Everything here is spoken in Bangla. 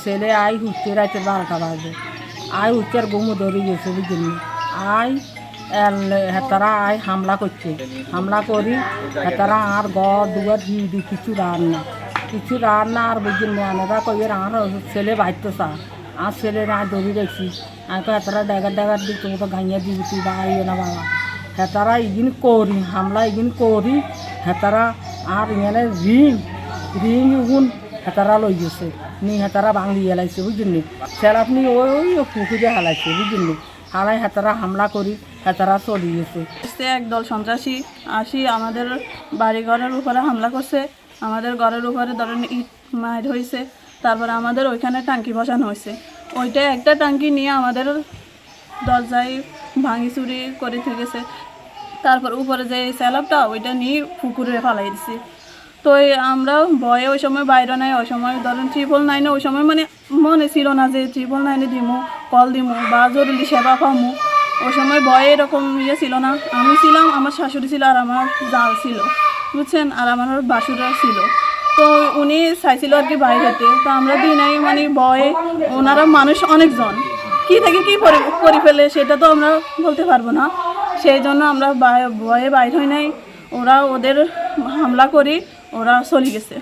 ছেলে আই উঠতে রাতে 12টা বাজে আই উঠতে আর ঘুমো ধরে গেছে বুঝলি আই হেতারা আই হামলা করছে হামলা করি হেতারা আর ঘর দুয়ার হিঁদি কিছু রান্না আর বুঝলি আনারা কইয়ের আর ছেলে বাইতো চা আর ছেলে না ধরে রেখছি আমি তো হেতারা ড্যাগার দিই তুমি তো গাইয়া দিবি তুই বা না বাবা হেতারা ইগিন করি হামলা ইগিন করি হেতারা আর এখানে রিং ইগুন হেতারা লই গেছে নি হেতারা ভাঙলি হেলাইছে বুঝলি ছেলে আপনি ওই পুকুরে হেলাইছে বুঝলি হালাই হেতারা হামলা করি হেতারা চলে গেছে একদল সন্ত্রাসী আসি আমাদের বাড়িঘরের উপরে হামলা করছে আমাদের ঘরের উপরে ধরেন ইট মার হয়েছে তারপরে আমাদের ওইখানে টাঙ্কি বসানো হয়েছে ওইটা একটা টাঙ্কি নিয়ে আমাদের দরজায় ভাঙি চুরি করে গেছে তারপর উপরে যে স্যালাবটা ওইটা নিয়ে পুকুরে ফালাই দিছি তো আমরা ভয়ে ওই সময় বাইরে নাই ওই সময় ধরেন 999 ওই সময় মানে মনে ছিল না যে 999 দিমু কল দিমু বা জরুরি সেবা পামু ওই সময় ভয়ে এরকম ছিল না আমি ছিলাম আমার শাশুড়ি ছিল আর আমার জাল ছিল বুঝছেন আর আমার বাসুরা ছিল তো উনি চাইছিল আর কি বাইরে হতে তো আমরা দিনাই মানে ভয়ে ওনারা মানুষ অনেকজন কী থেকে কী করে ফেলে সেটা তো আমরা বলতে পারবো না সেই জন্য আমরা ভয়ে বাইর হই নাই ওরা ওদের হামলা করি ওরা চলে গেছে।